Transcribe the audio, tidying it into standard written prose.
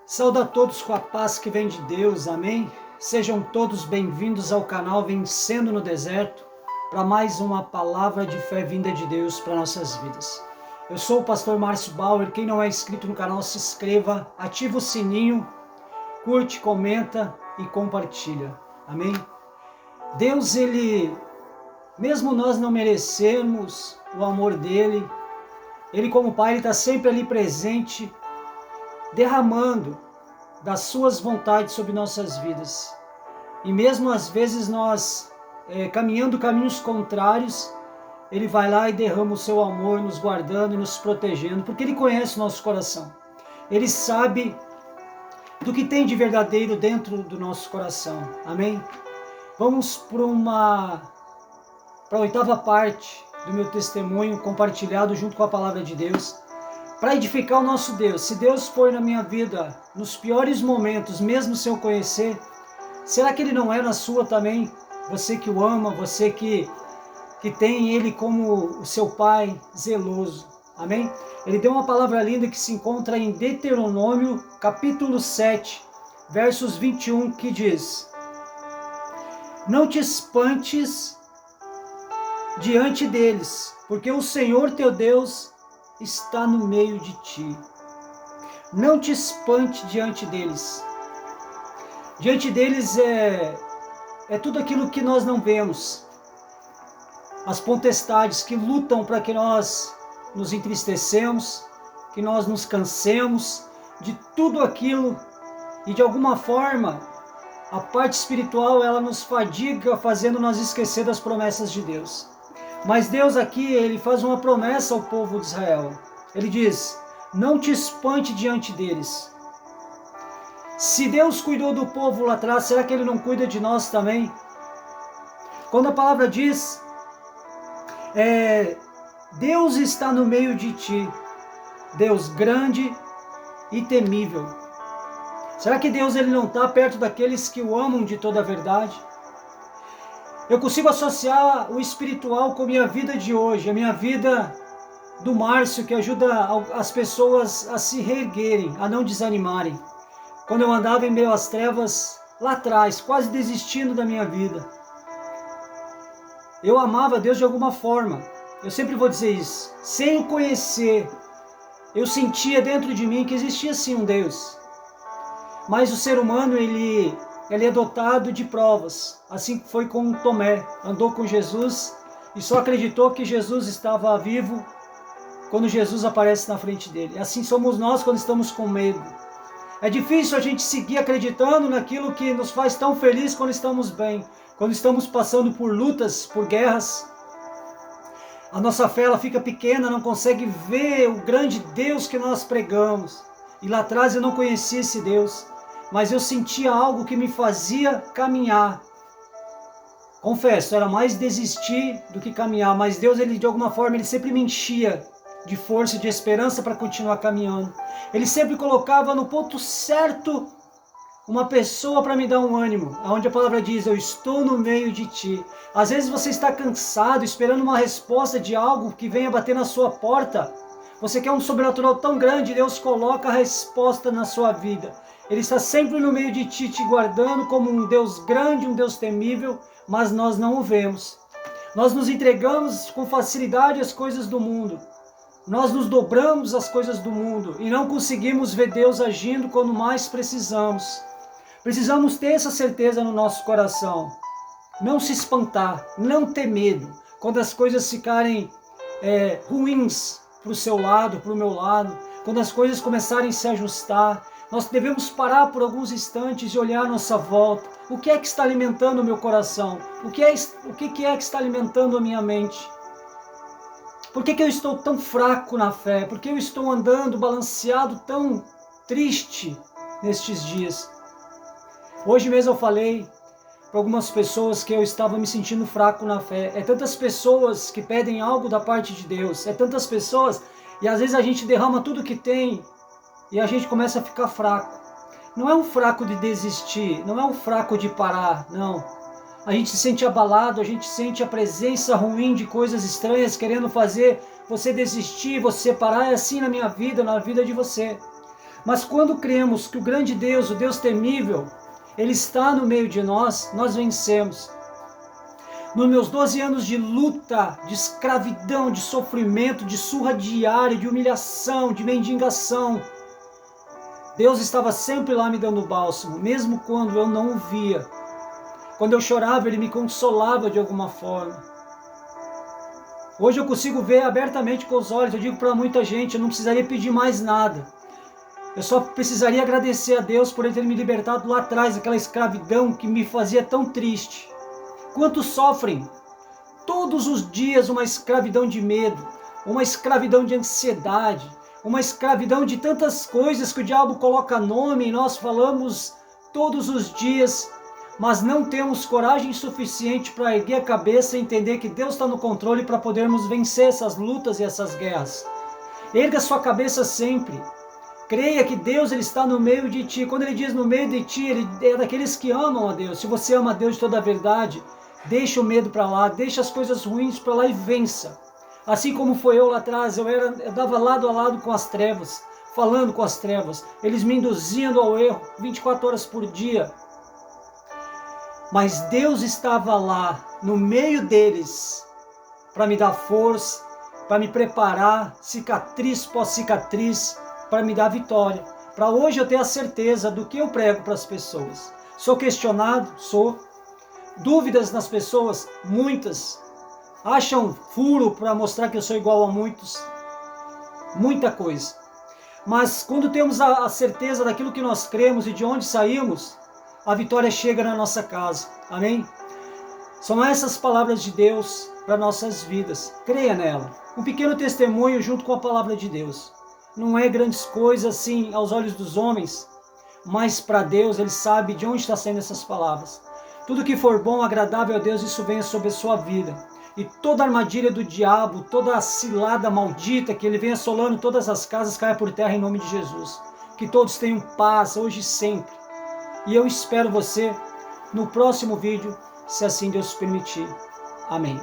Saúdo a todos com a paz que vem de Deus, amém? Sejam todos bem-vindos ao canal Vencendo no Deserto, para mais uma palavra de fé vinda de Deus para nossas vidas. Eu sou o pastor Márcio Bauer. Quem não é inscrito no canal, se inscreva, ativa o sininho, curte, comenta e compartilha, amém? Deus, mesmo nós não merecermos o amor dele, ele como Pai, ele está sempre ali presente, derramando das suas vontades sobre nossas vidas. E mesmo às vezes nós caminhando caminhos contrários, ele vai lá e derrama o seu amor, nos guardando e nos protegendo, porque ele conhece o nosso coração. Ele sabe do que tem de verdadeiro dentro do nosso coração, amém? Vamos para a oitava parte do meu testemunho compartilhado junto com a palavra de Deus, para edificar o nosso Deus. Se Deus foi na minha vida nos piores momentos, mesmo sem eu conhecer, será que Ele não é na sua também? Você que o ama, você que tem Ele como o seu Pai zeloso, amém? Ele deu uma palavra linda que se encontra em Deuteronômio, capítulo 7, versos 21, que diz: não te espantes diante deles, porque o Senhor teu Deus está no meio de ti. Não te espante diante deles. Diante deles é tudo aquilo que nós não vemos. As potestades que lutam para que nós nos entristecemos, que nós nos cansemos de tudo aquilo, e de alguma forma a parte espiritual ela nos fadiga, fazendo nós esquecer das promessas de Deus. Mas Deus aqui, ele faz uma promessa ao povo de Israel. Ele diz: não te espante diante deles. Se Deus cuidou do povo lá atrás, será que Ele não cuida de nós também? Quando a palavra diz, Deus está no meio de ti, Deus grande e temível. Será que Deus ele não está perto daqueles que o amam de toda a verdade? Eu consigo associar o espiritual com a minha vida de hoje, a minha vida do Márcio, que ajuda as pessoas a se reerguerem, a não desanimarem. Quando eu andava em meio às trevas, lá atrás, quase desistindo da minha vida, eu amava Deus de alguma forma. Eu sempre vou dizer isso. Sem o conhecer, eu sentia dentro de mim que existia sim um Deus. Mas o ser humano, ele é dotado de provas, assim foi com Tomé. Andou com Jesus e só acreditou que Jesus estava vivo quando Jesus aparece na frente dele. Assim somos nós quando estamos com medo. É difícil a gente seguir acreditando naquilo que nos faz tão feliz quando estamos bem. Quando estamos passando por lutas, por guerras, a nossa fé ela fica pequena, não consegue ver o grande Deus que nós pregamos. E lá atrás eu não conhecia esse Deus, mas eu sentia algo que me fazia caminhar. Confesso, era mais desistir do que caminhar, mas Deus, ele de alguma forma, ele sempre me enchia de força e de esperança para continuar caminhando. Ele sempre colocava no ponto certo uma pessoa para me dar um ânimo, onde a palavra diz: eu estou no meio de ti. Às vezes você está cansado, esperando uma resposta de algo que venha bater na sua porta. Você quer um sobrenatural tão grande, Deus coloca a resposta na sua vida. Ele está sempre no meio de ti, te guardando como um Deus grande, um Deus temível, mas nós não o vemos. Nós nos entregamos com facilidade às coisas do mundo. Nós nos dobramos às coisas do mundo e não conseguimos ver Deus agindo quando mais precisamos. Precisamos ter essa certeza no nosso coração. Não se espantar, não ter medo. Quando as coisas ficarem ruins para o seu lado, para o meu lado, quando as coisas começarem a se ajustar, nós devemos parar por alguns instantes e olhar à nossa volta. O que é que está alimentando o meu coração? O que é que está alimentando a minha mente? Por que eu estou tão fraco na fé? Por que eu estou andando balanceado, tão triste nestes dias? Hoje mesmo eu falei para algumas pessoas que eu estava me sentindo fraco na fé. É tantas pessoas que pedem algo da parte de Deus. É tantas pessoas e às vezes a gente derrama tudo que tem e a gente começa a ficar fraco. Não é um fraco de desistir, não é um fraco de parar, não. A gente se sente abalado, a gente sente a presença ruim de coisas estranhas querendo fazer você desistir, você parar. É assim na minha vida, na vida de você. Mas quando cremos que o grande Deus, o Deus temível, Ele está no meio de nós, nós vencemos. Nos meus 12 anos de luta, de escravidão, de sofrimento, de surra diária, de humilhação, de mendigação, Deus estava sempre lá me dando bálsamo, mesmo quando eu não o via. Quando eu chorava, Ele me consolava de alguma forma. Hoje eu consigo ver abertamente com os olhos. Eu digo para muita gente, eu não precisaria pedir mais nada. Eu só precisaria agradecer a Deus por Ele ter me libertado lá atrás, daquela escravidão que me fazia tão triste. Quantos sofrem todos os dias uma escravidão de medo, uma escravidão de ansiedade, uma escravidão de tantas coisas que o diabo coloca nome e nós falamos todos os dias, mas não temos coragem suficiente para erguer a cabeça e entender que Deus está no controle para podermos vencer essas lutas e essas guerras. Erga sua cabeça sempre. Creia que Deus ele está no meio de ti. Quando Ele diz no meio de ti, Ele é daqueles que amam a Deus. Se você ama a Deus de toda a verdade, deixa o medo para lá, deixa as coisas ruins para lá e vença. Assim como foi eu lá atrás, eu dava lado a lado com as trevas, falando com as trevas. Eles me induzindo ao erro 24 horas por dia. Mas Deus estava lá, no meio deles, para me dar força, para me preparar, cicatriz pós cicatriz, para me dar vitória. Para hoje eu ter a certeza do que eu prego para as pessoas. Sou questionado? Sou. Dúvidas nas pessoas? Muitas. Acham furo para mostrar que eu sou igual a muitos? Muita coisa. Mas quando temos a certeza daquilo que nós cremos e de onde saímos, a vitória chega na nossa casa. Amém? São essas palavras de Deus para nossas vidas. Creia nela. Um pequeno testemunho junto com a palavra de Deus. Não é grandes coisas assim aos olhos dos homens, mas para Deus Ele sabe de onde está saindo essas palavras. Tudo que for bom, agradável a Deus, isso venha sobre a sua vida. E toda armadilha do diabo, toda a cilada maldita que ele vem assolando todas as casas, caia por terra em nome de Jesus. Que todos tenham paz hoje e sempre. E eu espero você no próximo vídeo, se assim Deus permitir. Amém.